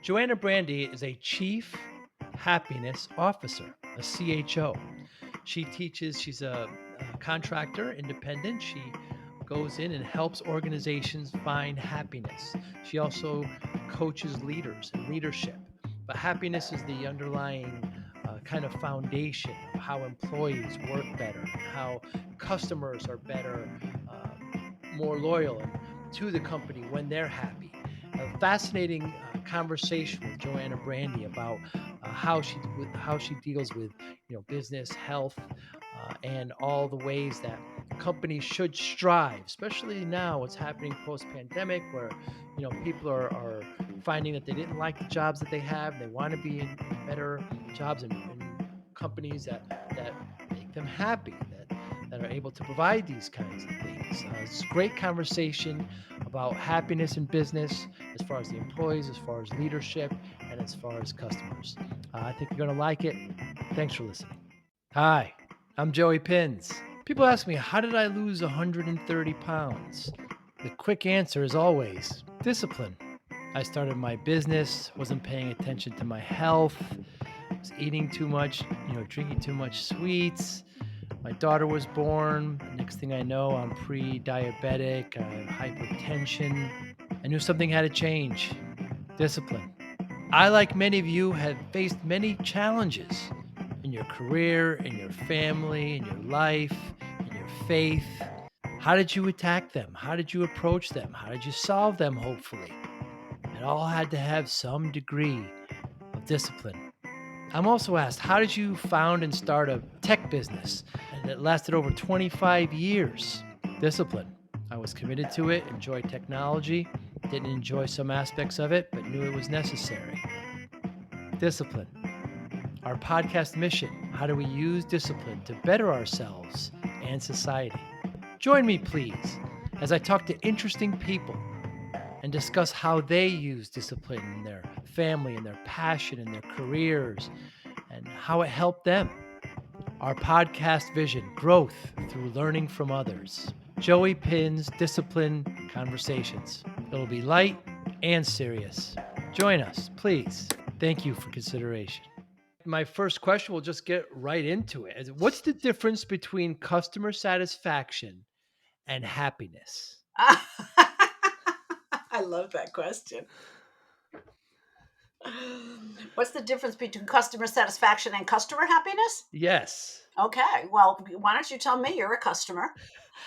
JoAnna Brandi is a Chief Happiness Officer, a CHO. She's a contractor, independent. She goes in and helps organizations find happiness. She also coaches leaders and leadership. But happiness is the underlying kind of foundation of how employees work better, how customers are better, more loyal to the company when they're happy. A fascinating conversation with JoAnna Brandi about how she deals with business, health, and all the ways that companies should strive, especially now what's happening post pandemic, where people are finding that they didn't like the jobs that they have. They want to be in better jobs and companies that make them happy, that are able to provide these kinds of things. It's a great conversation about happiness in business, as far as the employees, as far as leadership, and as far as customers. I think you're going to like it. Thanks for listening. Hi, I'm Joey Pinz. People ask me, how did I lose 130 pounds? The quick answer is always discipline. I started my business, wasn't paying attention to my health, was eating too much, drinking too much sweets. My daughter was born. Next thing I know, I'm pre-diabetic, I have hypertension. I knew something had to change. Discipline. I, like many of you, have faced many challenges in your career, in your family, in your life, in your faith. How did you attack them? How did you approach them? How did you solve them, hopefully? It all had to have some degree of discipline. I'm also asked, how did you found and start a tech business that lasted over 25 years? Discipline. I was committed to it, enjoyed technology, didn't enjoy some aspects of it, but knew it was necessary. Discipline. Our podcast mission: how do we use discipline to better ourselves and society? Join me, please, as I talk to interesting people and discuss how they use discipline in their family, in their passion, in their careers, and how it helped them. Our podcast vision: growth through learning from others. Joey Pinz Discipline Conversations. It'll be light and serious. Join us, please. Thank you for consideration. My first question, we'll just get right into it. What's the difference between customer satisfaction and happiness? I love that question. What's the difference between customer satisfaction and customer happiness? Yes. Okay, well, why don't you tell me you're a customer?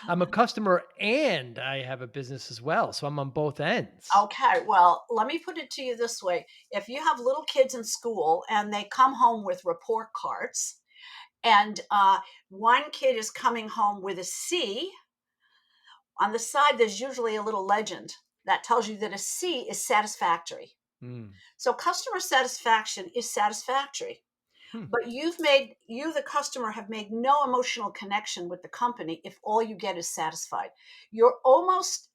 I'm a customer and I have a business as well. So I'm on both ends. Okay, well, let me put it to you this way. If you have little kids in school and they come home with report cards, and one kid is coming home with a C, on the side, there's usually a little legend that tells you that a C is satisfactory. Mm. So customer satisfaction is satisfactory. Hmm. But you, the customer, have made no emotional connection with the company if all you get is satisfied. You're almost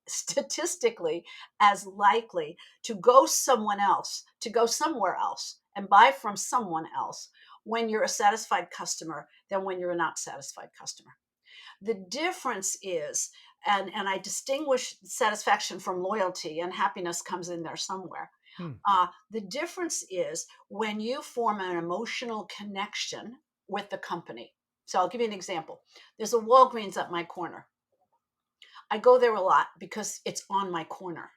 statistically as likely to go somewhere else and buy from someone else when you're a satisfied customer than when you're a not satisfied customer. The difference is, and I distinguish satisfaction from loyalty, and happiness comes in there somewhere. Hmm. The difference is when you form an emotional connection with the company. So I'll give you an example. There's a Walgreens at my corner. I go there a lot because it's on my corner.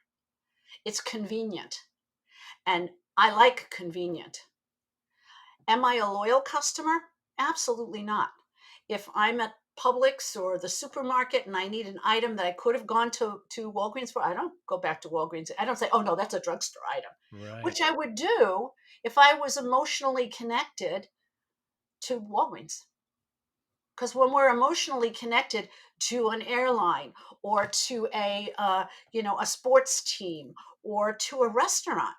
It's convenient, and I like convenient. Am I a loyal customer? Absolutely not. If I'm at Publix or the supermarket and I need an item that I could have gone to Walgreens for, I don't go back to Walgreens. I don't say, oh no, that's a drugstore item, Right. which I would do if I was emotionally connected to Walgreens. Because when we're emotionally connected to an airline or to a sports team or to a restaurant,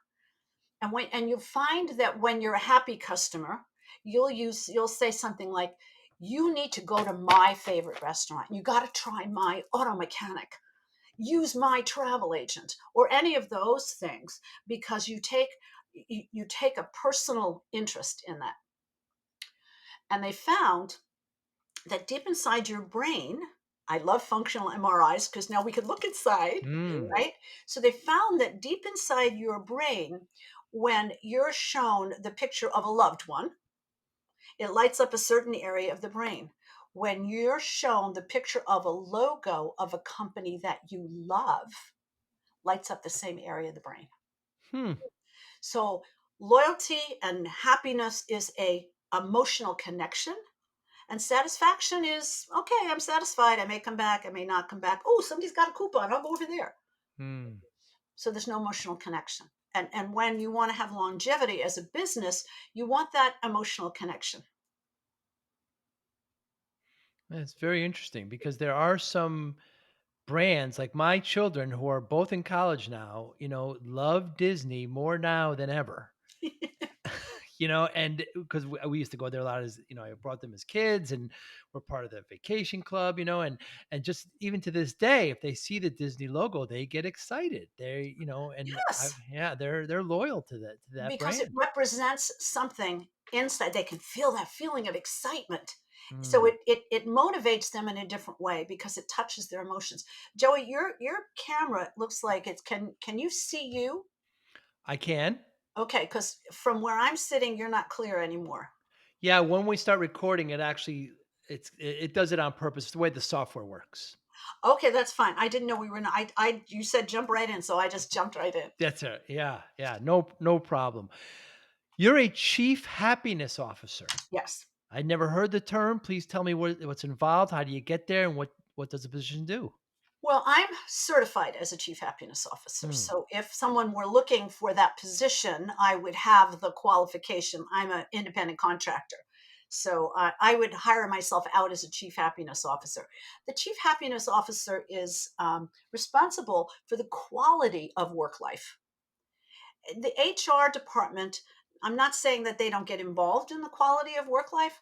and you find that when you're a happy customer, you'll say something like, you need to go to my favorite restaurant, you got to try my auto mechanic, use my travel agent, or any of those things, because you take a personal interest in that. And they found that deep inside your brain I love functional MRIs because now we can look inside, Mm. right? So they found that deep inside your brain, when you're shown the picture of a loved one, it lights up a certain area of the brain. When you're shown the picture of a logo of a company that you love, lights up the same area of the brain. Hmm. So loyalty and happiness is a emotional connection, and satisfaction is okay, I'm satisfied. I may come back, I may not come back. Oh, somebody's got a coupon. I'll go over there. Hmm. So there's no emotional connection. And when you want to have longevity as a business, you want that emotional connection. That's very interesting because there are some brands like my children who are both in college now, love Disney more now than ever. And because we used to go there a lot as, I brought them as kids and we're part of the vacation club, and just even to this day, if they see the Disney logo, they get excited. And Yes, yeah, they're loyal to that because it brand. represents something inside. They can feel that feeling of excitement. So Mm. it motivates them in a different way because it touches their emotions. Joey, your camera looks like it's can you see you? I can. Okay, because from where I'm sitting, you're not clear anymore. Yeah, when we start recording, it does it on purpose. It's the way the software works. Okay, that's fine. I didn't know we were not. I you said jump right in, so I just jumped right in. That's it. Yeah, yeah. No problem. You're a chief happiness officer. Yes. I never heard the term. Please tell me what's involved. How do you get there, and what does the position do? Well, I'm certified as a chief happiness officer. Hmm. So if someone were looking for that position, I would have the qualification. I'm an independent contractor. So I would hire myself out as a chief happiness officer. The chief happiness officer is responsible for the quality of work life. The HR department, I'm not saying that they don't get involved in the quality of work life,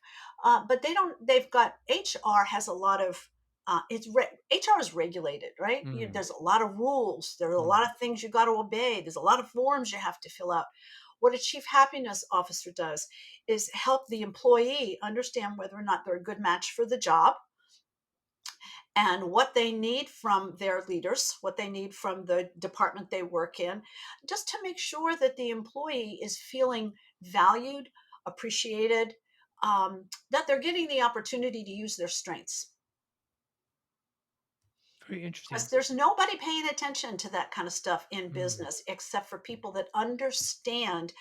but they don't. They've got HR has a lot of HR is regulated, right? Mm, There's a lot of rules. There are a mm. lot of things you got to obey. There's a lot of forms you have to fill out. What a chief happiness officer does is help the employee understand whether or not they're a good match for the job and what they need from their leaders, what they need from the department they work in, just to make sure that the employee is feeling valued, appreciated, that they're getting the opportunity to use their strengths. Very interesting. Because there's nobody paying attention to that kind of stuff in Mm. business except for people that understand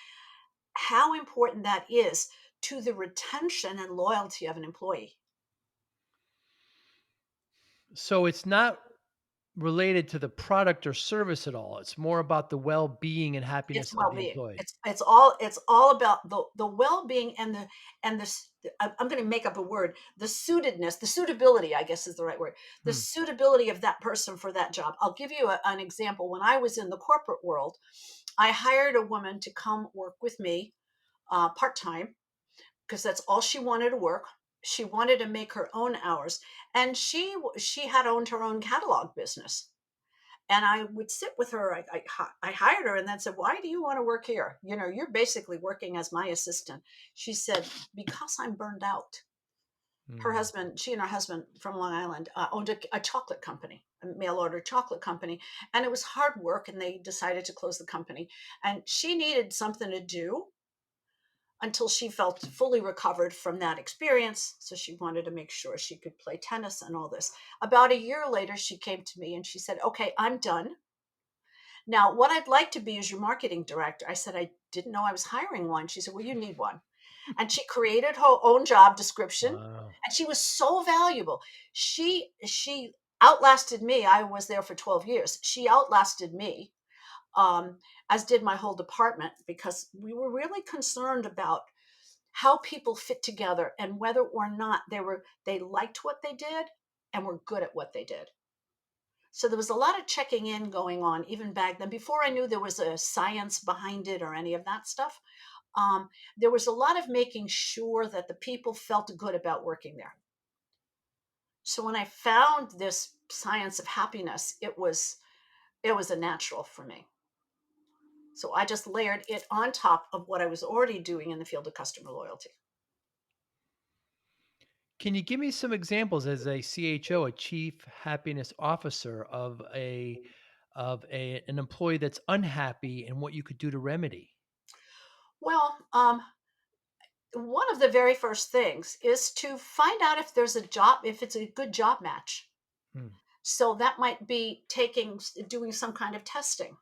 how important that is to the retention and loyalty of an employee. So it's not related to the product or service at all. It's more about the well-being and It's happiness of the well-being. employee. It's all about the well-being I'm going to make up a word. The suitedness, the suitability, I guess is the right word. The Hmm. suitability of that person for that job. I'll give you an example. When I was in the corporate world, I hired a woman to come work with me part-time because that's all she wanted to work. She wanted to make her own hours, and she had owned her own catalog business. And I would sit with her. I hired her and then said, "Why do you want to work here? You're basically working as my assistant." She said, "Because I'm burned out." Mm. She and her husband from Long Island owned a chocolate company, a mail order chocolate company. And it was hard work. And they decided to close the company. And she needed something to do until she felt fully recovered from that experience. So she wanted to make sure she could play tennis and all this. About a year later, she came to me and she said, "Okay, I'm done. Now, what I'd like to be is your marketing director." I said, "I didn't know I was hiring one." She said, "Well, you need one." And she created her own job description. Wow. And she was so valuable. She outlasted me. I was there for 12 years. She outlasted me, um, as did my whole department, because we were really concerned about how people fit together and whether or not they liked what they did and were good at what they did. So there was a lot of checking in going on even back then before I knew there was a science behind it or any of that stuff. There was a lot of making sure that the people felt good about working there. So when I found this science of happiness, it was a natural for me. So I just layered it on top of what I was already doing in the field of customer loyalty. Can you give me some examples as a CHO, a chief happiness officer of an employee that's unhappy and what you could do to remedy? Well, one of the very first things is to find out if there's a job, if it's a good job match. Hmm. So that might be doing some kind of testing,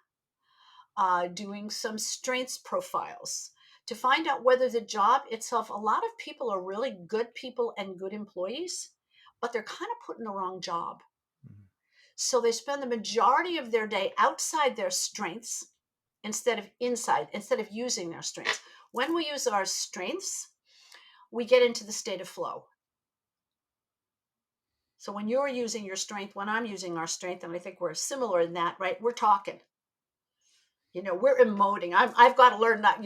doing some strengths profiles to find out whether the job itself, a lot of people are really good people and good employees, but they're kind of put in the wrong job. Mhm. So they spend the majority of their day outside their strengths instead of using their strengths. When we use our strengths, we get into the state of flow. So when you're using your strength, when I'm using our strength, and I think we're similar in that, right? We're talking. We're emoting. I've got to learn that.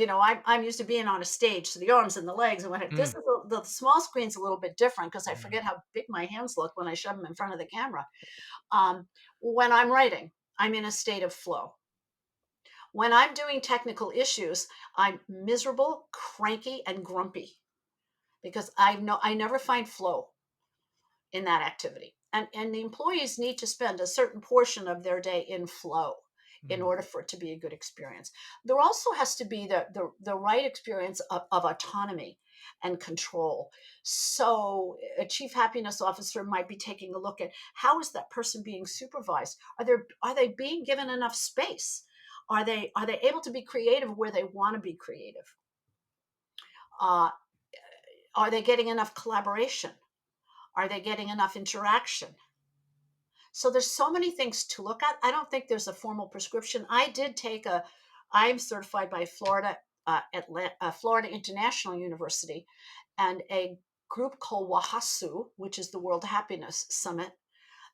I'm used to being on a stage, so the arms and the legs, and when this Mm. is the small screen's a little bit different because I Yeah. forget how big my hands look when I shove them in front of the camera. When I'm writing, I'm in a state of flow. When I'm doing technical issues, I'm miserable, cranky, and grumpy because I never find flow in that activity. And the employees need to spend a certain portion of their day in flow in Mm. order for it to be a good experience. There also has to be the right experience of autonomy and control. So a chief happiness officer might be taking a look at how is that person being supervised? Are they being given enough space? Are they able to be creative where they want to be creative? Uh, are they getting enough collaboration? Are they getting enough interaction? So there's so many things to look at. I don't think there's a formal prescription. I'm certified by Florida International University, and a group called WAHASU, which is the World Happiness Summit.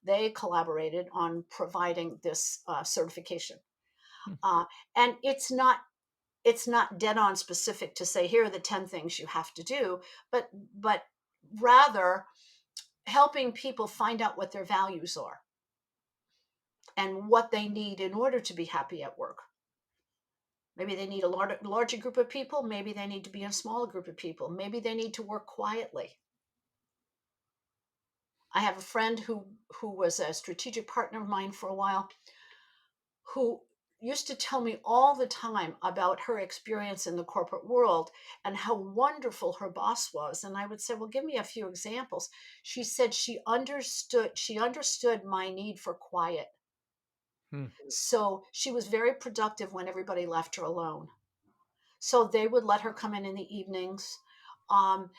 They collaborated on providing this certification, Hmm. uh, and it's not dead on specific to say here are the 10 things you have to do, but rather helping people find out what their values are and what they need in order to be happy at work. Maybe they need a larger group of people. Maybe they need to be in a smaller group of people. Maybe they need to work quietly. I have a friend who was a strategic partner of mine for a while, who used to tell me all the time about her experience in the corporate world and how wonderful her boss was. And I would say, well, give me a few examples. She said she understood my need for quiet. Hmm. So she was very productive when everybody left her alone. So they would let her come in the evenings.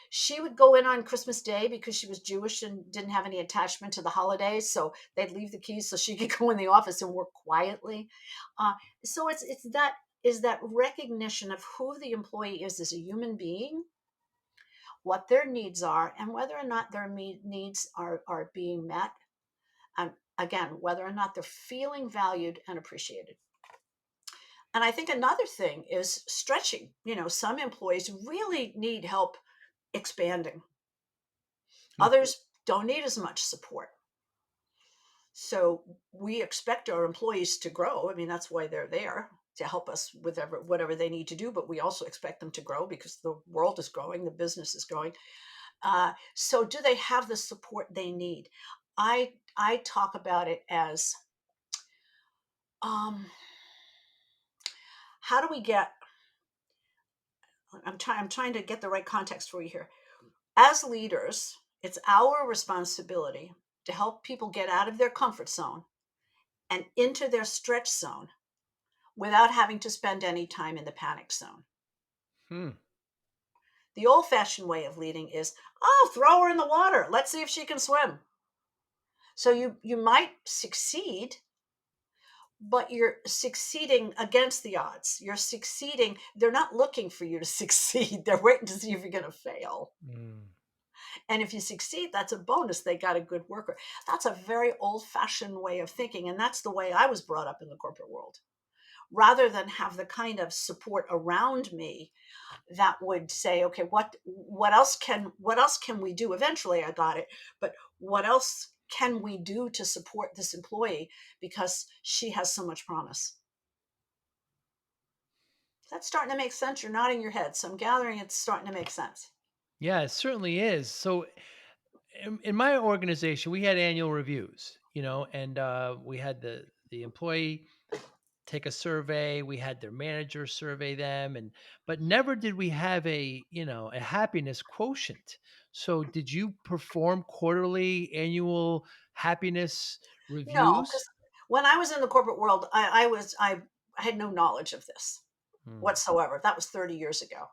She would go in on Christmas Day because she was Jewish and didn't have any attachment to the holidays. So they'd leave the keys so she could go in the office and work quietly. Uh, so it's that recognition of who the employee is as a human being, what their needs are, and whether or not their needs are being met. And again, whether or not they're feeling valued and appreciated. And I think another thing is stretching. Some employees really need help expanding, Hmm. others don't need as much support. So we expect our employees to grow. I mean, that's why they're there to help us with whatever they need to do. But we also expect them to grow because the world is growing, the business is growing. So do they have the support they need? I talk about it as um, how do we get? I'm trying to get the right context for you here. As leaders, it's our responsibility to help people get out of their comfort zone and into their stretch zone without having to spend any time in the panic zone. Hmm. The old fashioned way of leading is, oh, throw her in the water. Let's see if she can swim. So you might succeed, but you're succeeding against the odds. You're succeeding. They're not looking for you to succeed. They're waiting to see if you're going to fail. Mm. And if you succeed, that's a bonus. They got a good worker. That's a very old fashioned way of thinking. And that's the way I was brought up in the corporate world. Rather than have the kind of support around me that would say, okay, what else can we do? Eventually I got it, but what else can we do to support this employee because she has so much promise? That's starting to make sense. You're nodding your head. So I'm gathering it's starting to make sense. Yeah, it certainly is. So in my organization, we had annual reviews, and we had the employee take a survey. We had their manager survey them, and but never did we have a happiness quotient. So, did you perform quarterly, annual happiness No, because reviews? when I was in the corporate world, I had no knowledge of this Hmm, whatsoever. That was 30 years ago.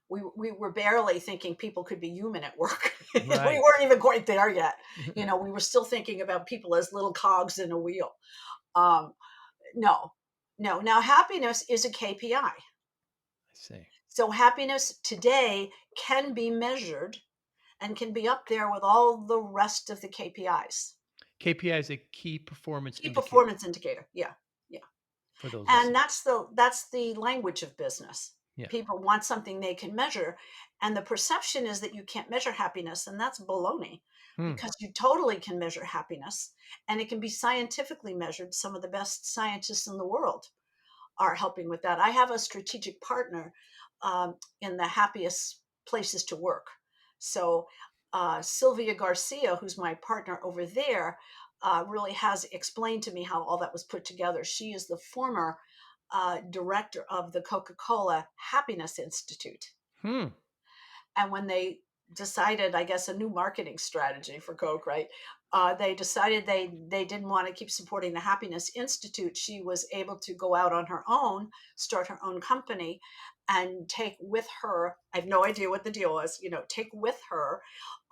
We were barely thinking people could be human at work. We right. weren't even quite there yet. We were still thinking about people as little cogs in a wheel. Um, no, no. Now, happiness is a KPI. I see. So, happiness today can be measured and can be up there with all the rest of the KPIs. KPI is a key performance Key indicator performance indicator. Yeah. Yeah. for those And listening. that's the language of business. Yeah. People want something they can measure, and the perception is that you can't measure happiness, and that's baloney, Hmm. because you totally can measure happiness, and it can be scientifically measured. Some of the best scientists in the world are helping with that. I have a strategic partner in the happiest places to work. So Sylvia Garcia, who's my partner over there, really has explained to me how all that was put together. She is the former director of the Coca-Cola Happiness Institute. Hmm. And when they decided, I guess, a new marketing strategy for Coke, right? They decided they didn't want to keep supporting the Happiness Institute. She was able to go out on her own, start her own company, and take with her. I have no idea what the deal was. Take with her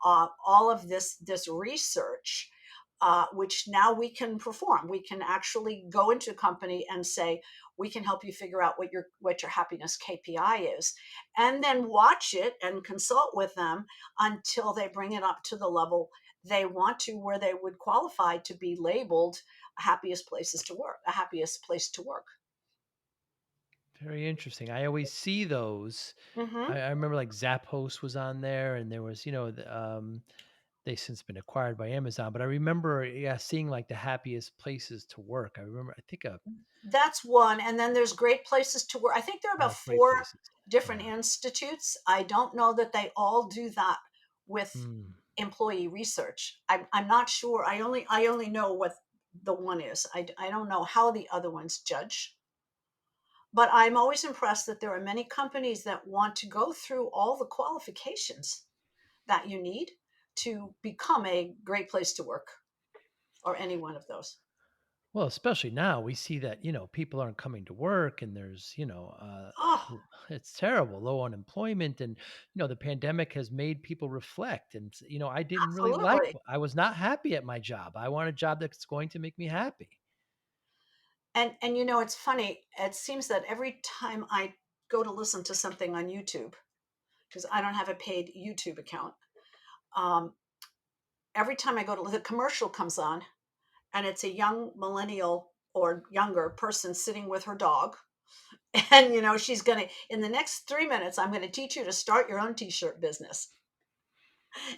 all of this research, which now we can perform. We can actually go into a company and say, we can help you figure out what your happiness KPI is, and then watch it and consult with them until they bring it up to the level they want to, where they would qualify to be labeled a happiest place to work. Very interesting. I always see those. Hmm. I remember like Zappos was on there, and there was, they since been acquired by Amazon. But I remember, yeah, seeing like the happiest places to work. I remember, I think, That's one. And then there's great places to work. I think there are about great four places. different Yeah. institutes. I don't know that they all do that with Hmm. employee research. I'm not sure. I only know what the one is. I don't know how the other ones judge. But I'm always impressed that there are many companies that want to go through all the qualifications that you need to become a great place to work, or any one of those. Well, especially now, we see that people aren't coming to work, and there's Oh, it's terrible, low unemployment, and the pandemic has made people reflect. And I didn't really like. absolutely. I was not happy at my job. I want a job that's going to make me happy. And it's funny. It seems that every time I go to listen to something on YouTube, because I don't have a paid YouTube account, um, every time I go to the commercial comes on, and it's a young millennial or younger person sitting with her dog, and she's gonna, in the next 3 minutes, I'm gonna teach you to start your own t-shirt business.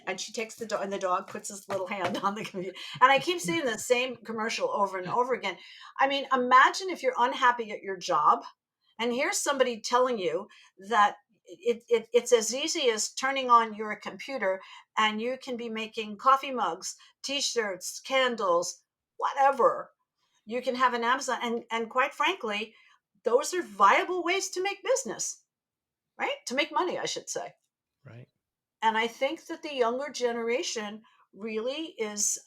And she takes the dog, and the dog puts his little hand on the computer. And I keep seeing the same commercial over and over again. I mean, imagine if you're unhappy at your job, and here's somebody telling you that it's as easy as turning on your computer, and you can be making coffee mugs, t-shirts, candles, whatever. You can have an Amazon, and quite frankly, those are viable ways to make business, right? To make money, I should say. Right. And I think that the younger generation really is,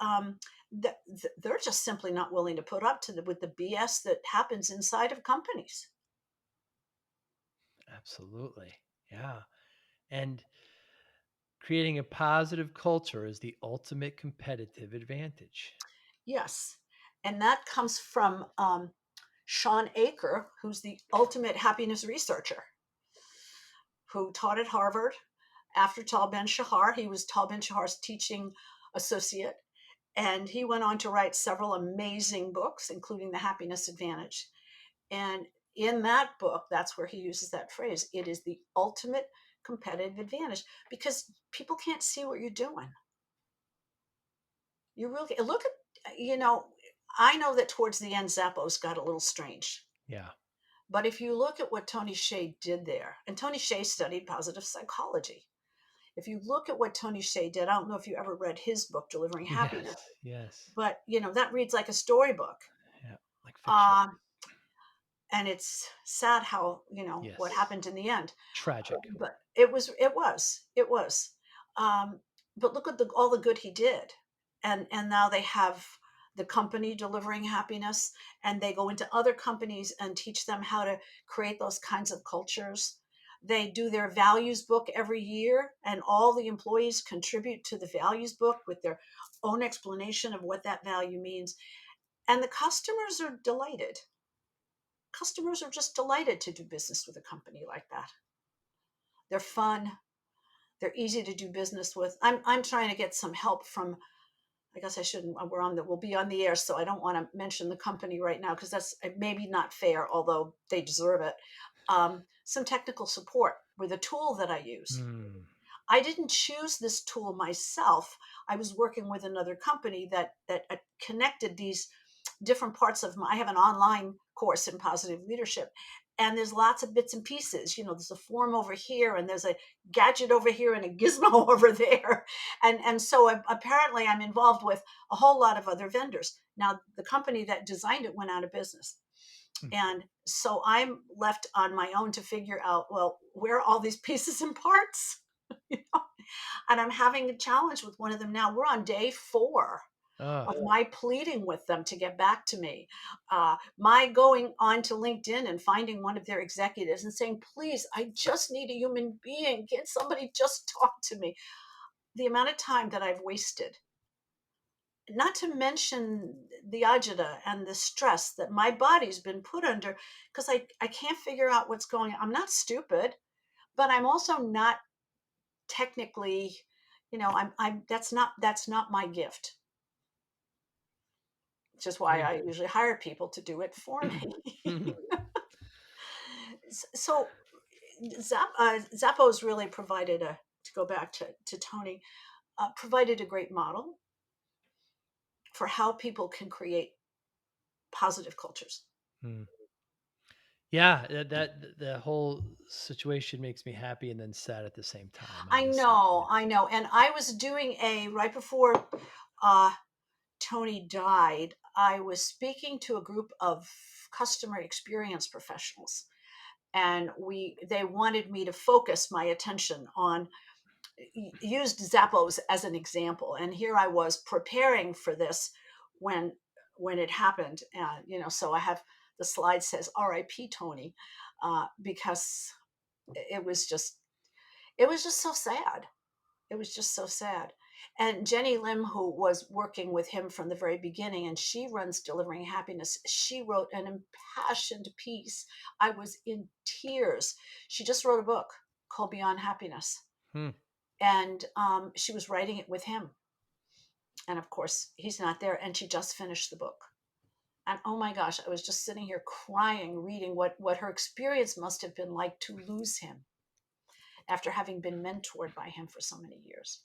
they're just simply not willing to put up with the BS that happens inside of companies. Absolutely. Yeah. And creating a positive culture is the ultimate competitive advantage. Yes. And that comes from Sean Aker, who's the ultimate happiness researcher, who taught at Harvard after Tal Ben Shahar. He was Tal Ben Shahar's teaching associate. And he went on to write several amazing books, including The Happiness Advantage. And in that book, that's where he uses that phrase. It is the ultimate competitive advantage, because people can't see what you're doing. You really look at, I know that towards the end, Zappos got a little strange. Yeah. But if you look at what Tony Shea did there, and Tony Shea studied positive psychology. If you look at what Tony Hsieh did, I don't know if you ever read his book, Delivering Yes. Happiness, Yes. but that reads like a storybook. Yeah. Like fiction. Um, and it's sad how, what Yes. happened in the end. Tragic. But it was. Um, but look at all the good he did, and now they have the company delivering happiness, and they go into other companies and teach them how to create those kinds of cultures. They do their values book every year, and all the employees contribute to the values book with their own explanation of what that value means. And the customers are delighted. Customers are just delighted to do business with a company like that. They're fun. They're easy to do business with. I'm trying to get some help from. I guess I shouldn't. We'll be on the air, so I don't want to mention the company right now because that's maybe not fair, although they deserve it. Some technical support with a tool that I use. Hmm. I didn't choose this tool myself. I was working with another company that connected these different parts of I have an online course in positive leadership, and there's lots of bits and pieces. There's a form over here, and there's a gadget over here, and a gizmo over there, and so apparently I'm involved with a whole lot of other vendors. Now the company that designed it went out of business, Hmm. and so I'm left on my own to figure out, well, where are all these pieces and parts. you know? And I'm having a challenge with one of them now. We're on day 4 Ah. of my pleading with them to get back to me, my going on to LinkedIn and finding one of their executives and saying, please, I just need a human being. Can somebody just talk to me? The amount of time that I've wasted, not to mention the agita and the stress that my body's been put under because I can't figure out what's going on. I'm not stupid, but I'm also not technically, I'm that's not my gift, which is why Hey. I usually hire people to do it for me. Hmm. So Zappos really provided to go back to Tony, provided a great model for how people can create positive cultures. Hmm. Yeah, the whole situation makes me happy and then sad at the same time, I honestly. know, I know. And I was doing right before uh, Tony died, I was speaking to a group of customer experience professionals. And they wanted me to focus my attention on used Zappos as an example. And here I was preparing for this when it happened. So I have the slide says R.I.P. Tony, because it was just so sad. It was just so sad. And Jenny Lim, who was working with him from the very beginning, and she runs Delivering Happiness, she wrote an impassioned piece. I was in tears. She just wrote a book called Beyond Happiness, Hmm. and she was writing it with him. And of course, he's not there. And she just finished the book. And oh my gosh, I was just sitting here crying, reading what her experience must have been like to lose him after having been mentored by him for so many years.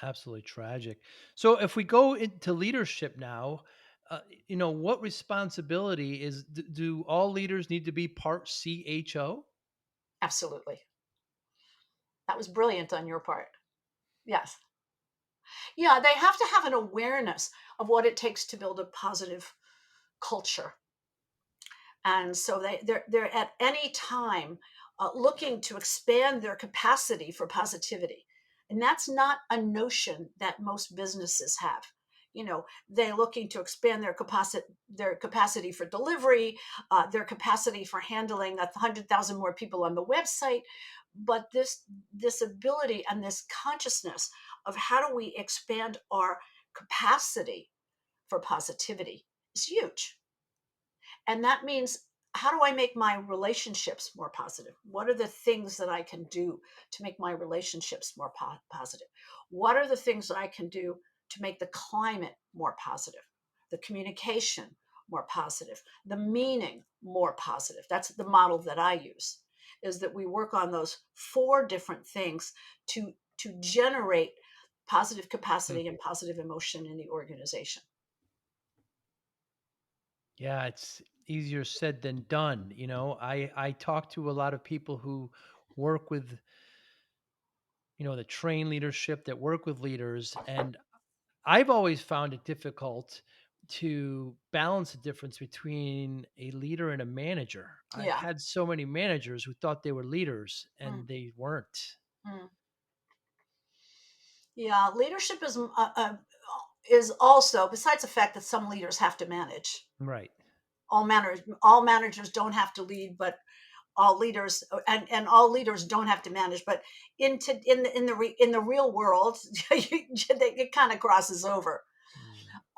Absolutely tragic. So if we go into leadership now, what responsibility do all leaders need to be part CHO? Absolutely. That was brilliant on your part. Yes. Yeah, they have to have an awareness of what it takes to build a positive culture. And so they're at any time looking to expand their capacity for positivity. And that's not a notion that most businesses have. They're looking to expand their capacity for delivery, their capacity for handling 100,000 more people on the website. But this ability and this consciousness of how do we expand our capacity for positivity is huge. And that means, how do I make my relationships more positive? What are the things that I can do to make my relationships more positive? What are the things that I can do to make the climate more positive, the communication more positive, the meaning more positive? That's the model that I use, is that we work on those 4 different things to generate positive Hmm. capacity and positive emotion in the organization. Yeah, it's easier said than done. I talk to a lot of people who work with that train leadership, that work with leaders. And I've always found it difficult to balance the difference between a leader and a manager. I've Yeah. had so many managers who thought they were leaders Mm, and they weren't. mm. Yeah, leadership is also, besides the fact that some leaders have to manage. Right. All managers don't have to lead, but all leaders and all leaders don't have to manage. But in the real world, it kind of crosses over.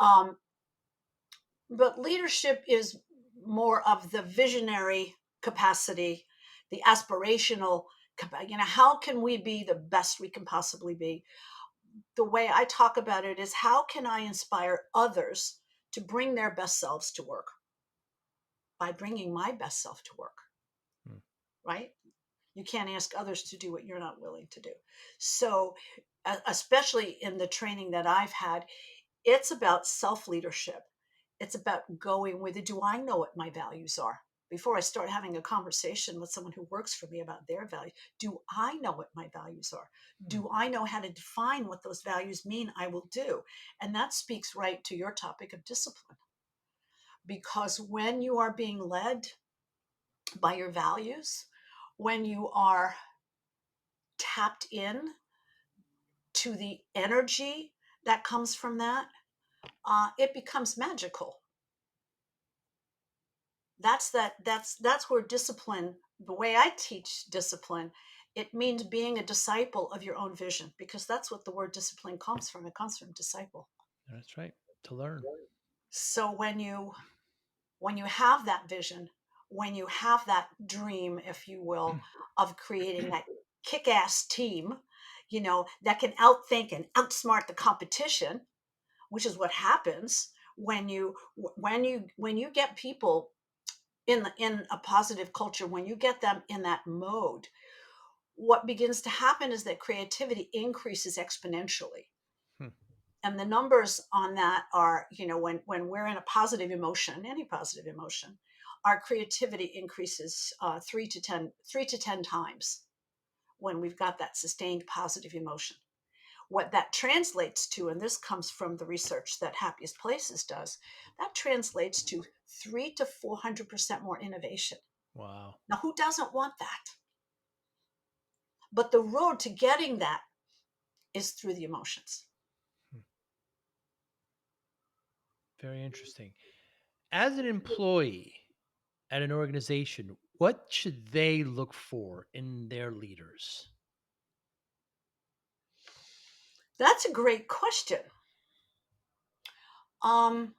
Mm. Um, but leadership is more of the visionary capacity, the aspirational. How can we be the best we can possibly be? The way I talk about it is, how can I inspire others to bring their best selves to work by bringing my best self to work, Mm. right? You can't ask others to do what you're not willing to do. So, especially in the training that I've had, it's about self leadership. It's about going with it. Do I know what my values are? Before I start having a conversation with someone who works for me about their values, do I know what my values are? Mm. Do I know how to define what those values mean? I will do. And that speaks right to your topic of discipline. Because when you are being led by your values, when you are tapped in to the energy that comes from that, it becomes magical. That's where discipline, the way I teach discipline, it means being a disciple of your own vision, because that's what the word discipline comes from. It comes from disciple. That's right. To learn. So when you have that vision, when you have that dream, if you will, of creating that kick-ass team, that can outthink and outsmart the competition, which is what happens when you get people in a positive culture, when you get them in that mode, what begins to happen is that creativity increases exponentially. Hmm. And the numbers on that are, when we're in a positive emotion, any positive emotion, our creativity increases 3 to 10 times when we've got that sustained positive emotion. What that translates to, and this comes from the research that Happiest Places does, that translates to 300 to 400% more innovation. Wow. Now, who doesn't want that? But the road to getting that is through the emotions. Hmm. Very interesting. As an employee at an organization, what should they look for in their leaders? That's a great question. Um,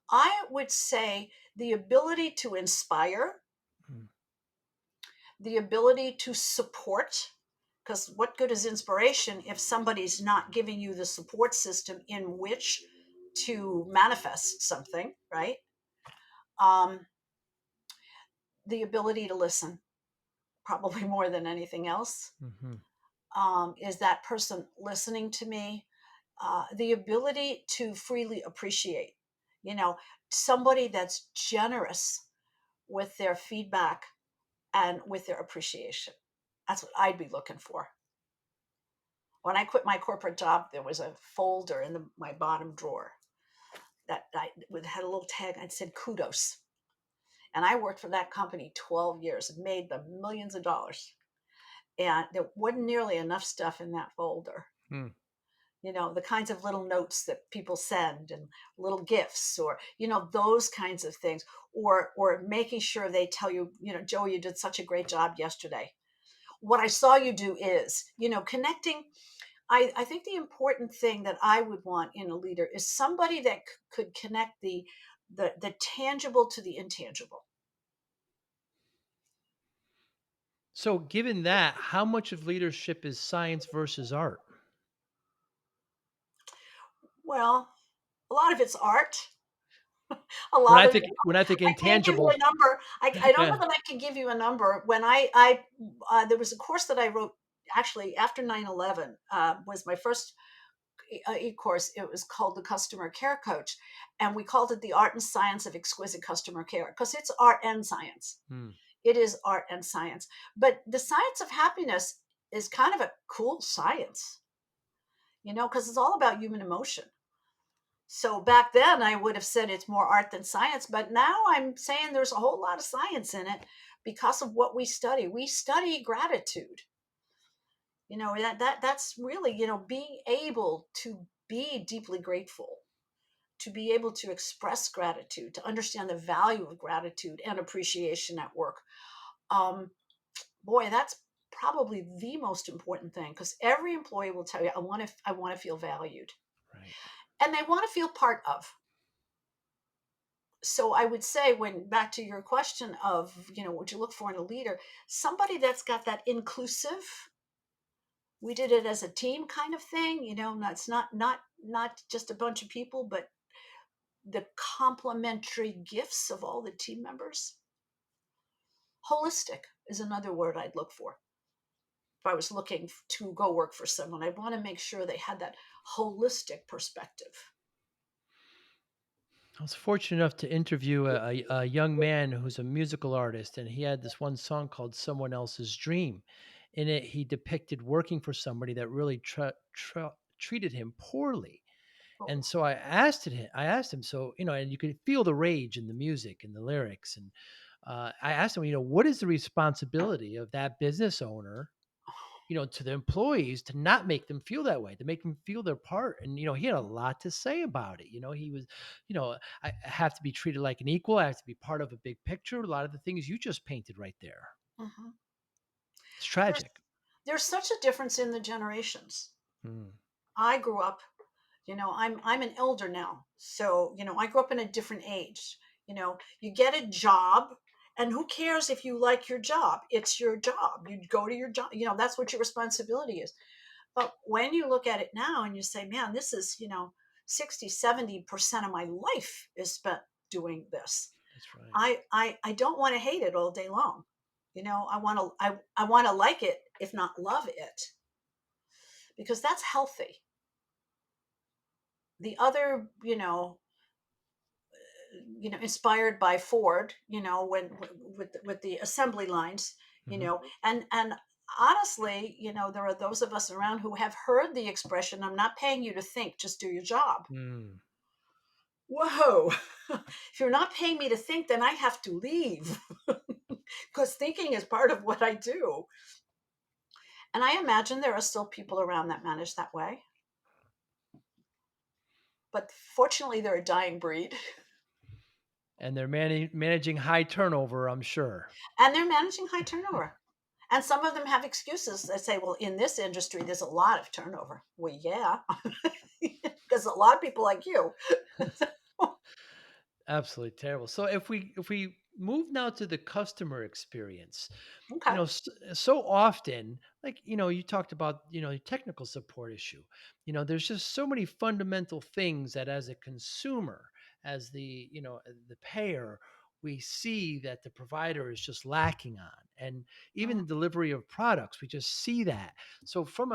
I would say the ability to inspire, Hmm. the ability to support, because what good is inspiration if somebody's not giving you the support system in which to manifest something, right? Um, the ability to listen, probably more than anything else. Mm-hmm. Is that person listening to me? The ability to freely appreciate, you know, somebody that's generous with their feedback and with their appreciation. That's what I'd be looking for. When I quit my corporate job, there was a folder in my bottom drawer that had a little tag. I'd said kudos. And I worked for that company 12 years and made them millions of dollars. And there wasn't nearly enough stuff in that folder. Hmm. The kinds of little notes that people send and little gifts, or those kinds of things, or making sure they tell you, Joey, you did such a great job yesterday. What I saw you do is, connecting. I think the important thing that I would want in a leader is somebody that could connect the tangible to the intangible. So, given that, how much of leadership is science versus art? Well, a lot of it's art. A When lot I of think it, when I think I can't give you intangible, a number. I don't yeah. know that I can give you a number. When I there was a course that I wrote actually after 9/11, was my first e-course. It was called the Customer Care Coach, and we called it the Art and Science of Exquisite Customer Care, because it's art and science. Hmm. It is art and science. But the science of happiness is kind of a cool science, because it's all about human emotion. So back then I would have said it's more art than science, but now I'm saying there's a whole lot of science in it because of what we study. We study gratitude. That's really, being able to be deeply grateful, to be able to express gratitude, to understand the value of gratitude and appreciation at work. Um, Boy, that's probably the most important thing, because every employee will tell you, I want to feel valued, Right. and they want to feel part of. So I would say, when back to your question of, what you look for in a leader, somebody that's got that inclusive, we did it as a team kind of thing, it's not just a bunch of people, but the complementary gifts of all the team members. Holistic is another word I'd look for. If I was looking to go work for someone, I'd want to make sure they had that holistic perspective. I was fortunate enough to interview a young man who's a musical artist, and he had this one song called "Someone Else's Dream." In it, he depicted working for somebody that really treated him poorly. Oh, And so I asked him, so, and you could feel the rage in the music and the lyrics. And I asked him, what is the responsibility of that business owner, to the employees, to not make them feel that way, to make them feel their part. And, he had a lot to say about it. He was, I have to be treated like an equal. I have to be part of a big picture. A lot of the things you just painted right there. mhm. It's there's tragic. there's such a difference in the generations. Mm, I grew up, I'm an elder now, so I grew up in a different age. You get a job, and who cares if you like your job? It's your job. You go to your job. That's what your responsibility is. But when you look at it now and you say, man, this is, 60-70% of my life is spent doing this. that's right. I don't want to hate it all day long. I want to like it, if not love it, because that's healthy. The other, inspired by Ford, when with the assembly lines, Hmm. and honestly, there are those of us around who have heard the expression, "I'm not paying you to think, just do your job." Mm. Whoa. If you're not paying me to think, then I have to leave, because thinking is part of what I do. And I imagine there are still people around that manage that way, but fortunately they're a dying breed. And they're managing high turnover, I'm sure. And they're managing high turnover. And some of them have excuses. They say, well, in this industry, there's a lot of turnover. Well, yeah, because a lot of people like you. Absolutely terrible. So if we move now to the customer experience, Okay. so often, like, you talked about, your technical support issue. There's just so many fundamental things that, as a consumer, as the payer, we see that the provider is just lacking on. And even the Mhm. delivery of products, we just see that. So from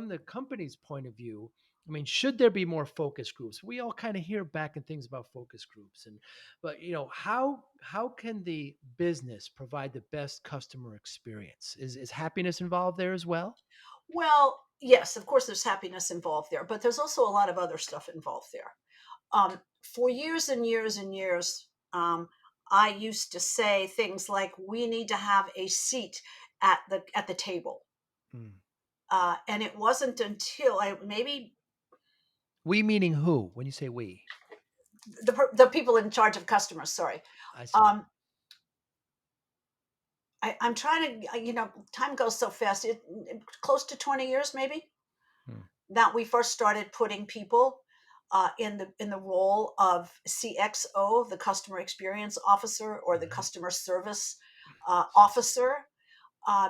the company's point of view, I mean, should there be more focus groups? We all kind of hear back and things about focus groups, but, how can the business provide the best customer experience? Is happiness involved there as well? Well, yes, of course, there's happiness involved there, but there's also a lot of other stuff involved there. For years and years and years, I used to say things like, "We need to have a seat at the table," Mm. and it wasn't until I maybe We meaning who? When you say we, the people in charge of customers. Sorry, I see. um, I'm trying to, time goes so fast. Close to 20 years, maybe, Mm. that we first started putting people in the role of CXO, the customer experience officer, or the Mhm. customer service officer.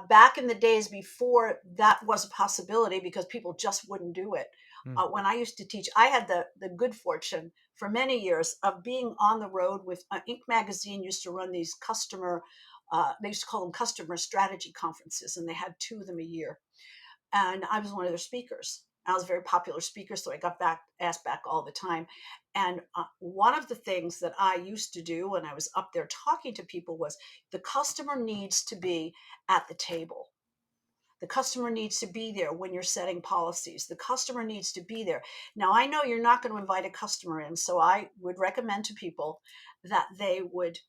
Back in the days before that was a possibility, because people just wouldn't do it. Mm. When I used to teach, I had the good fortune for many years of being on the road with Inc. magazine. Used to run these they used to call them customer strategy conferences, and they had two of them a year. And I was one of their speakers. I was a very popular speaker, so I got asked back all the time. And one of the things that I used to do when I was up there talking to people was, the customer needs to be at the table. The customer needs to be there when you're setting policies. The customer needs to be there. Now, I know you're not going to invite a customer in, so I would recommend to people that they would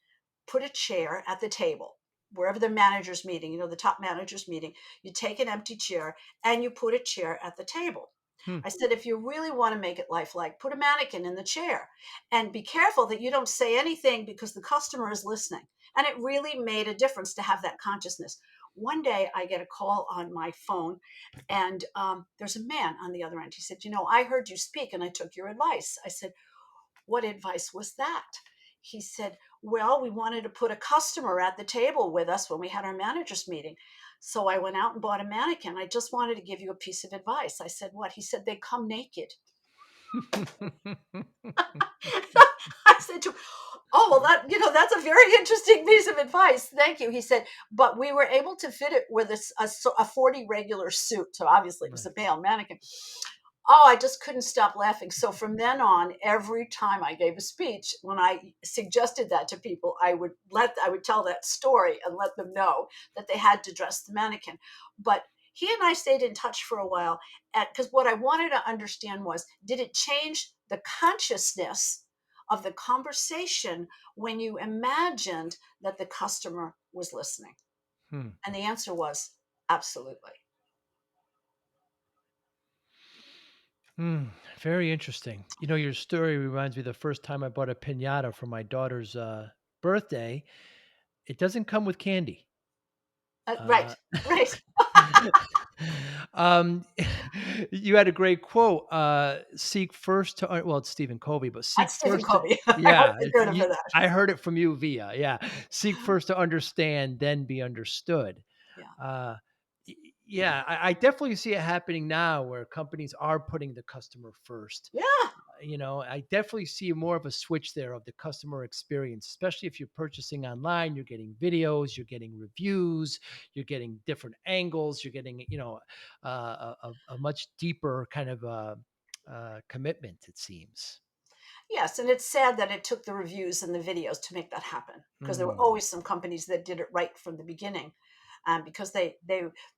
put a chair at the table wherever the manager's meeting, the top manager's meeting. You take an empty chair and you put a chair at the table. Hmm. I said, if you really want to make it lifelike, put a mannequin in the chair and be careful that you don't say anything because the customer is listening. And it really made a difference to have that consciousness. One day I get a call on my phone, and there's a man on the other end. He said, I heard you speak and I took your advice. I said, what advice was that? He said, well, we wanted to put a customer at the table with us when we had our managers meeting. So I went out and bought a mannequin. I just wanted to give you a piece of advice. I said, what? He said, they come naked. I said to him, oh, well, that's a very interesting piece of advice. Thank you. He said, but we were able to fit it with a 40 regular suit. So obviously it was a Nice. male mannequin. Oh, I just couldn't stop laughing. So from then on, every time I gave a speech, when I suggested that to people, I would tell that story and let them know that they had to dress the mannequin. But he and I stayed in touch for a while, because what I wanted to understand was, did it change the consciousness of the conversation when you imagined that the customer was listening? Hmm. And the answer was absolutely. Hmm. Very interesting. Your story reminds me of the first time I bought a pinata for my daughter's birthday. It doesn't come with candy. Uh, Right, right. um, you had a great quote. Seek first to well, it's Stephen Covey, but seek That's Stephen first to Covey. I hope yeah. you're good for that. I heard it from you via Seek first to understand, then be understood. Yeah. Uh, yeah, I definitely see it happening now where companies are putting the customer first. Yeah. I definitely see more of a switch there of the customer experience, especially if you're purchasing online. You're getting videos, you're getting reviews, you're getting different angles, you're getting, a much deeper kind of commitment, it seems. Yes. And it's sad that it took the reviews and the videos to make that happen, because there were Mm, always some companies that did it right from the beginning. Because they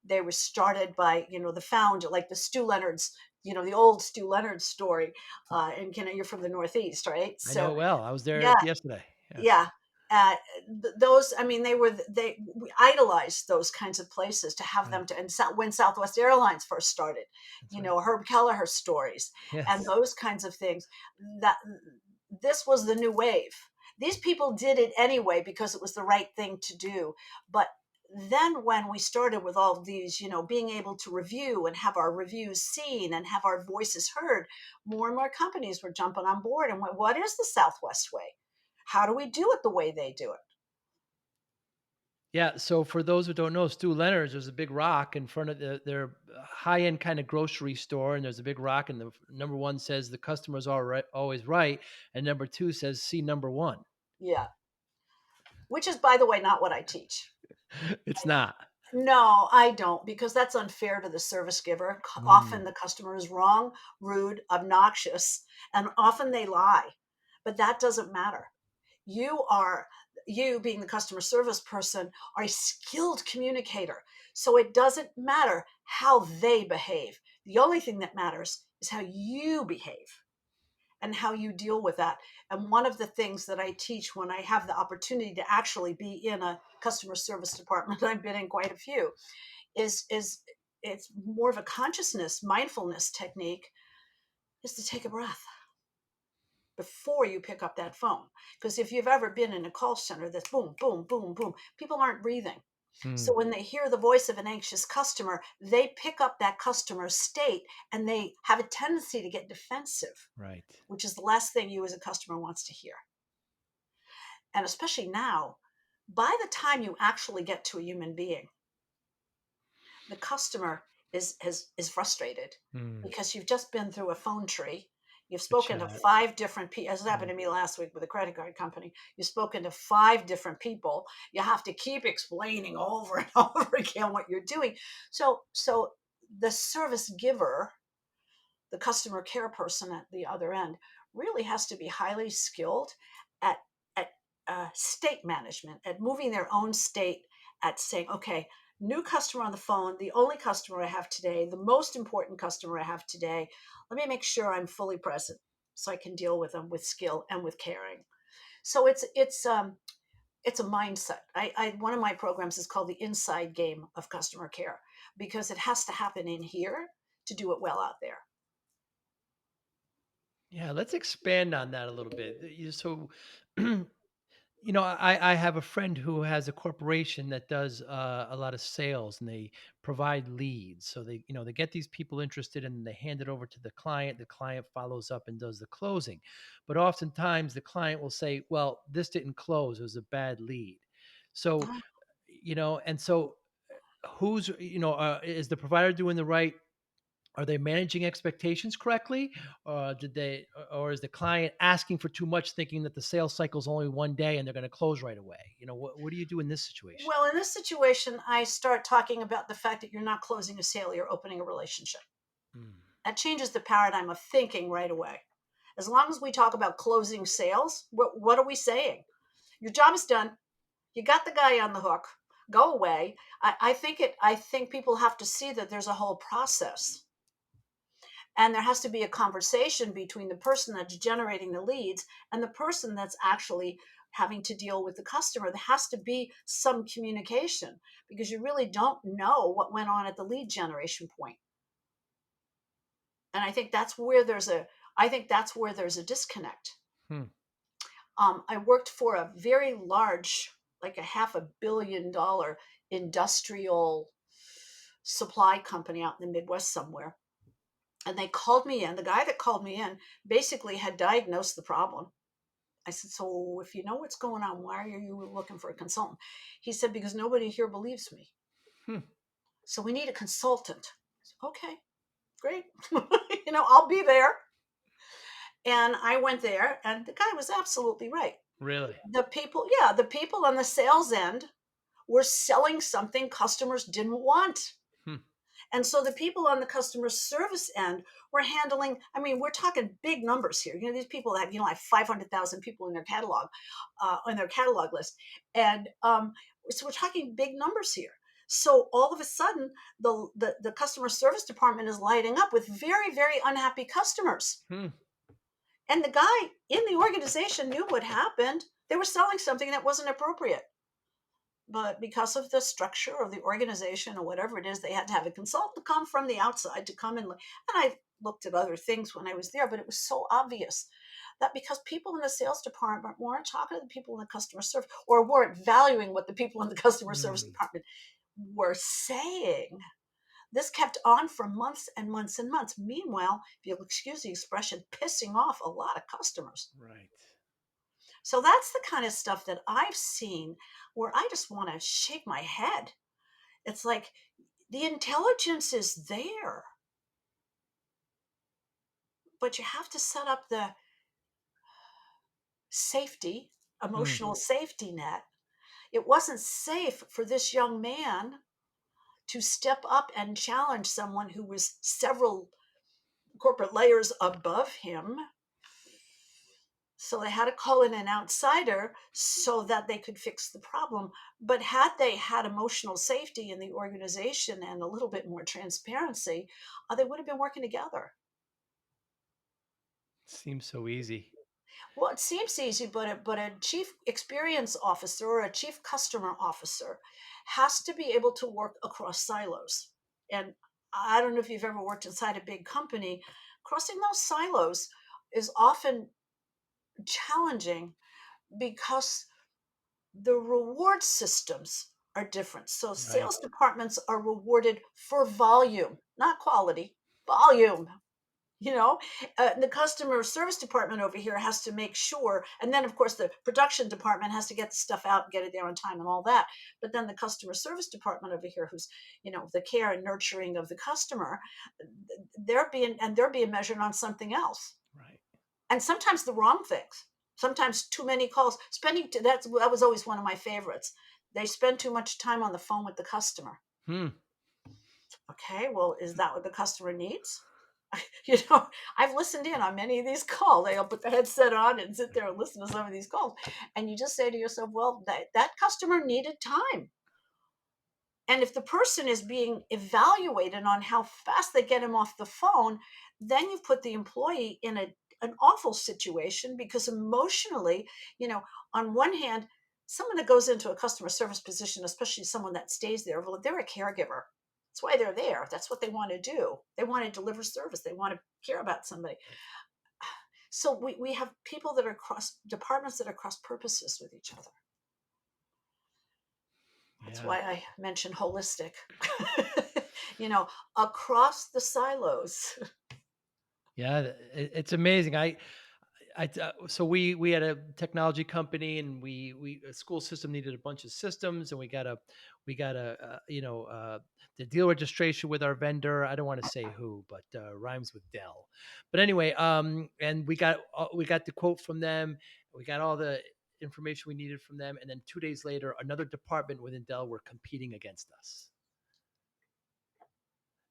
were started by the founder, like the Stu Leonard's, the old Stu Leonard story. And you're from the Northeast, right? I know So it well. I was there yeah, yesterday. Yeah, yeah. uh, those, I mean, we idolized those kinds of places to have right. them to. And when Southwest Airlines first started, That's right. Herb Kelleher stories and Yes. those kinds of things, that this was the new wave. These people did it anyway because it was the right thing to do. But then when we started with all of these, being able to review and have our reviews seen and have our voices heard, more and more companies were jumping on board and went, what is the Southwest way? How do we do it the way they do it? Yeah, so for those who don't know, Stu Leonard's, there's a big rock in front of their high-end kind of grocery store, and there's a big rock, and the number one says the customer's always right, and number two says see number one. Yeah. Which is, by the way, not what I teach. It's not. No, I don't, because that's unfair to the service giver. Often Mm, the customer is wrong, rude, obnoxious, and often they lie. But that doesn't matter. You are, you being the customer service person, are a skilled communicator. So it doesn't matter how they behave. The only thing that matters is how you behave and how you deal with that. And one of the things that I teach when I have the opportunity to actually be in a customer service department, I've been in quite a few, is it's more of a consciousness, mindfulness technique, is to take a breath before you pick up that phone. Because if you've ever been in a call center that's boom, boom, boom, boom, people aren't breathing. So mm, when they hear the voice of an anxious customer, they pick up that customer's state and they have a tendency to get defensive, right. which is the last thing you as a customer wants to hear. And especially now, by the time you actually get to a human being, the customer is frustrated Mm, because you've just been through a phone tree. You've a spoken to chat. five different people, as happened Mm, to me last week with a credit card company. You've spoken to five different people. You have to keep explaining over and over again what you're doing. So the service giver, the customer care person at the other end, really has to be highly skilled at state management, at moving their own state, at saying, okay, new customer on the phone, the only customer I have today, the most important customer I have today. Let me make sure I'm fully present so I can deal with them with skill and with caring. So it's a mindset. I one of my programs is called the inside game of customer care because it has to happen in here to do it well out there. Yeah, let's expand on that a little bit. So, I have a friend who has a corporation that does a lot of sales, and they provide leads. So they get these people interested, and they hand it over to the client. The client follows up and does the closing. But oftentimes the client will say, "Well, this didn't close. It was a bad lead." So, and so who's, is the provider doing the right, are they managing expectations correctly? Or is the client asking for too much, thinking that the sales cycle is only one day and they're going to close right away? What do you do in this situation? Well, in this situation, I start talking about the fact that you're not closing a sale, you're opening a relationship. Mm. That changes the paradigm of thinking right away. As long as we talk about closing sales, what are we saying? Your job is done. You got the guy on the hook. Go away. I think people have to see that there's a whole process. And there has to be a conversation between the person that's generating the leads and the person that's actually having to deal with the customer. There has to be some communication because you really don't know what went on at the lead generation point. And I think that's where there's a disconnect. Hmm. I worked for a very large, like a $500 million industrial supply company out in the Midwest somewhere. And they called me in. The guy that called me in basically had diagnosed the problem. I said, "So if you know what's going on, why are you looking for a consultant?" He said, "Because nobody here believes me. Hmm. So we need a consultant." I said, "Okay, great." I'll be there. And I went there, and the guy was absolutely right. Really? The people on the sales end were selling something customers didn't want. Hmm. And so the people on the customer service end were handling, I mean, we're talking big numbers here. These people have, like 500,000 people in their catalog list. And so we're talking big numbers here. So all of a sudden, the customer service department is lighting up with very, very unhappy customers. Hmm. And the guy in the organization knew what happened. They were selling something that wasn't appropriate. But because of the structure of the organization or whatever it is, they had to have a consultant come from the outside to come and look. And I looked at other things when I was there, but it was so obvious that because people in the sales department weren't talking to the people in the customer service or weren't valuing what the people in the customer service Mm. department were saying, this kept on for months and months and months. Meanwhile, if you'll excuse the expression, pissing off a lot of customers. Right. So that's the kind of stuff that I've seen where I just want to shake my head. It's like the intelligence is there, but you have to set up the safety, Hmm. emotional safety net. It wasn't safe for this young man to step up and challenge someone who was several corporate layers above him. So they had to call in an outsider so that they could fix the problem. But had they had emotional safety in the organization and a little bit more transparency, they would have been working together. Seems so easy. Well, it seems easy, but a chief experience officer or a chief customer officer has to be able to work across silos. And I don't know if you've ever worked inside a big company. Crossing those silos is often challenging because the reward systems are different. So Right. sales departments are rewarded for volume, not quality, volume. You know, the customer service department over here has to make sure, and then of course the production department has to get the stuff out and get it there on time and all that. But then the customer service department over here, who's the care and nurturing of the customer, they're being measured on something else, Right. and sometimes the wrong things. Sometimes too many calls. That was always one of my favorites. They spend too much time on the phone with the customer. Hmm. Okay, well, is that what the customer needs? you know, I've listened in on many of these calls. They'll put the headset on and sit there and listen to some of these calls. And you just say to yourself, well, that customer needed time. And if the person is being evaluated on how fast they get him off the phone, then you put the employee in an awful situation, because emotionally, you know, on one hand, someone that goes into a customer service position, especially someone that stays there, well, they're a caregiver. That's why they're there. That's what they want to do. They want to deliver service. They want to care about somebody. So we have people that are cross departments that are cross purposes with each other. That's Yeah. why I mentioned holistic. you know, across the silos. Yeah, it's amazing. So we had a technology company, and we a school system needed a bunch of systems, and we got a the deal registration with our vendor. I don't want to say who, but rhymes with Dell. But anyway, and we got the quote from them. We got all the information we needed from them, and then 2 days later, another department within Dell were competing against us.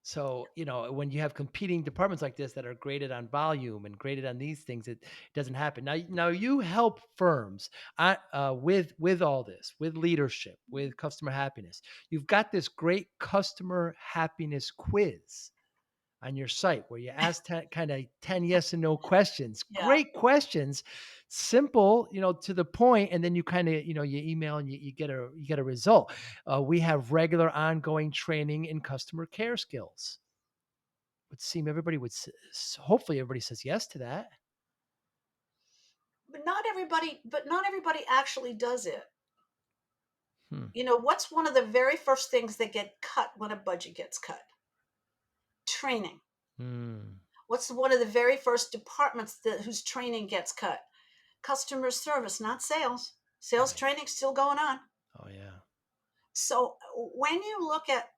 So, when you have competing departments like this that are graded on volume and graded on these things, it doesn't happen. Now you help firms with all this, with leadership, with customer happiness. You've got this great customer happiness quiz on your site where you ask kind of 10 yes and no questions. Yeah. Great questions, simple, to the point, and then you kind of, you email and you get a result. We have regular ongoing training in customer care skills. Would seem everybody hopefully everybody says yes to that. But not everybody actually does it. Hmm. What's one of the very first things that get cut when a budget gets cut? Training. Hmm. What's one of the very first departments whose training gets cut? Customer service, not sales. Sales Right. training's still going on. Oh yeah. So when you look at,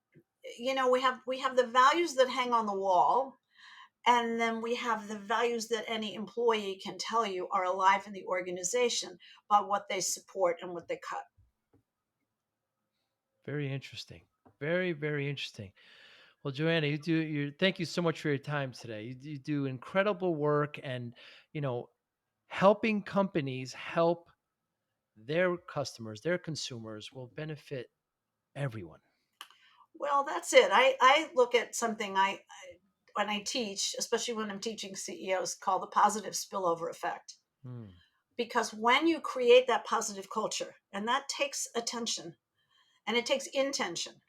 we have the values that hang on the wall, and then we have the values that any employee can tell you are alive in the organization about what they support and what they cut. Very interesting. Very, very interesting. Well, JoAnna, thank you so much for your time today. You do incredible work, and you know, helping companies help their customers, their consumers will benefit everyone. Well, that's it. I look at something when I teach, especially when I'm teaching CEOs, called the positive spillover effect. Hmm. Because when you create that positive culture, and that takes attention and it takes intention,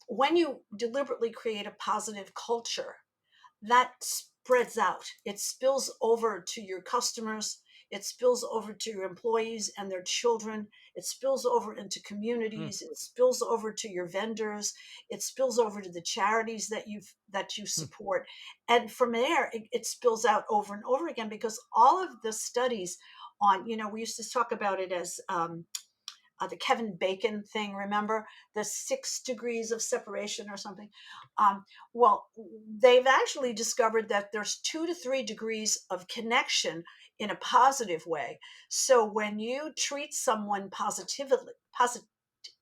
when you deliberately create a positive culture, that spreads out. It spills over to your customers. It spills over to your employees and their children. It spills over into Hmm. communities. It spills over to your vendors. It spills over to the charities that you Hmm. support. And from there, it spills out over and over again, because all of the studies on, we used to talk about it as the Kevin Bacon thing, remember the 6 degrees of separation or something? Well, they've actually discovered that there's 2 to 3 degrees of connection in a positive way. So when you treat someone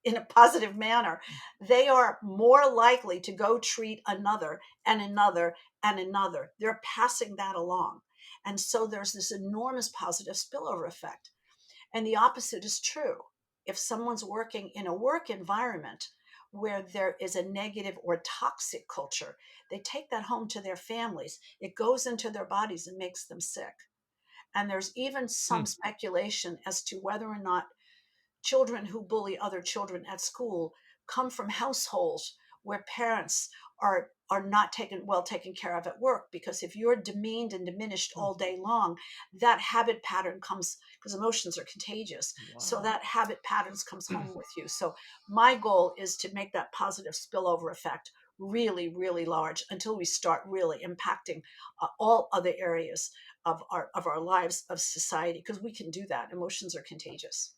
in a positive manner, they are more likely to go treat another and another and another. They're passing that along. And so there's this enormous positive spillover effect. And the opposite is true. If someone's working in a work environment where there is a negative or toxic culture, they take that home to their families. It goes into their bodies and makes them sick. And there's even Hmm. some speculation as to whether or not children who bully other children at school come from households where parents are not taken care of at work, because if you're demeaned and diminished Hmm. all day long, that habit pattern comes, because emotions are contagious, so Wow. that habit patterns comes home with you. So my goal is to make that positive spillover effect really, really large, until we start really impacting all other areas of our lives, of society, because we can do that. Emotions are contagious.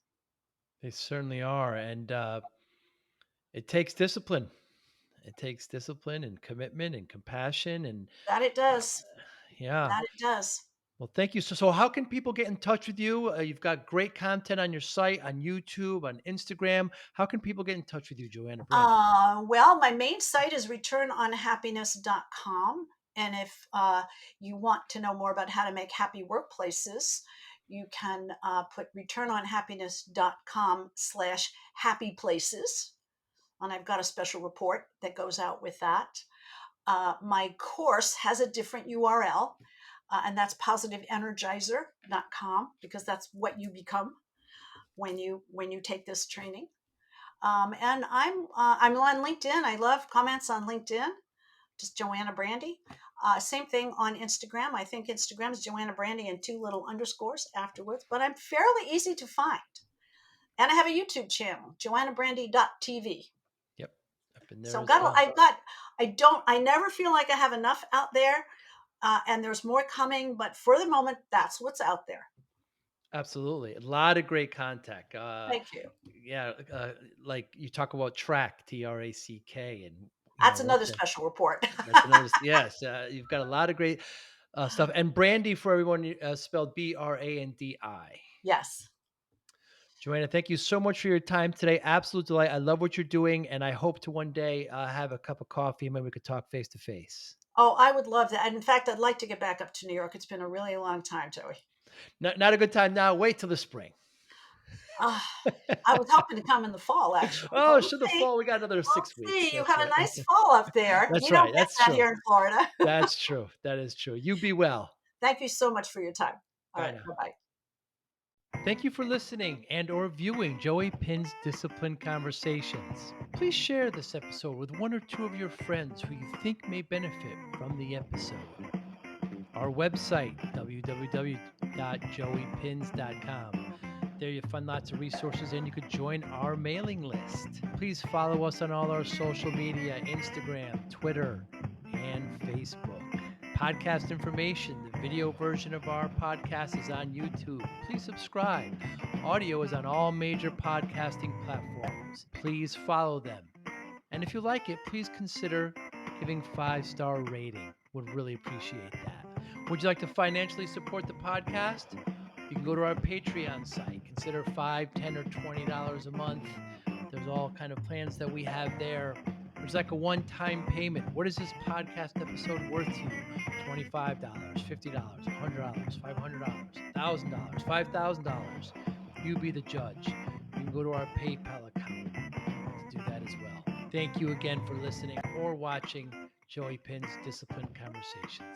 They certainly are, and it takes discipline. It takes discipline and commitment and compassion, and That it uh, does. yeah. That it does. Well, thank you. So how can people get in touch with you? You've got great content on your site, on YouTube, on Instagram. How can people get in touch with you, JoAnna Brandi? Well, my main site is returnonhappiness.com. And if you want to know more about how to make happy workplaces, you can put returnonhappiness.com/happy places. and I've got a special report that goes out with that. My course has a different URL, and that's positiveenergizer.com, because that's what you become when you take this training. And I'm on LinkedIn. I love comments on LinkedIn. Just JoAnna Brandi. Same thing on Instagram. I think Instagram is JoAnna Brandi and 2 little underscores afterwards. But I'm fairly easy to find. And I have a YouTube channel, JoAnnaBrandi.tv. Yep. Up in there So as well. I never feel like I have enough out there, and there's more coming. But for the moment, that's what's out there. Absolutely. A lot of great content. Thank you. Yeah. Like you talk about track, TRACK, and That's what another special report. that's another, yes. You've got a lot of great stuff. And Brandy, for everyone, spelled Brandi. Yes. JoAnna, thank you so much for your time today. Absolute delight. I love what you're doing, and I hope to one day have a cup of coffee and maybe we could talk face to face. Oh, I would love that. And in fact, I'd like to get back up to New York. It's been a really long time, Joey. Not a good time now. Wait till the spring. Uh, I was hoping to come in the fall, actually, but Oh, we'll should the see. fall? We got another We'll 6 weeks. see. You That's have a right. nice fall up there. That's We don't right. get That's that true. here in Florida. That's true. That is true. You be well. Thank you so much for your time. All Bye right. now. Bye bye. Thank you for listening and or viewing Joey Pinz Discipline Conversations. Please share this episode with 1 or 2 of your friends who you think may benefit from the episode. Our website, www.joeypins.com. There you'll find lots of resources and you could join our mailing list. Please follow us on all our social media, Instagram, Twitter, and Facebook. Podcast information, the video version of our podcast is on YouTube. Please subscribe. Audio is on all major podcasting platforms. Please follow them. And if you like it, please consider giving 5-star rating. Would really appreciate that. Would you like to financially support the podcast? You can go to our Patreon site. Consider $5, $10, or $20 a month. There's all kind of plans that we have there. There's like a one-time payment. What is this podcast episode worth to you? $25, $50, $100, $500, $1,000, $5,000. You be the judge. You can go to our PayPal account to do that as well. Thank you again for listening or watching Joey Pinz Discipline Conversations.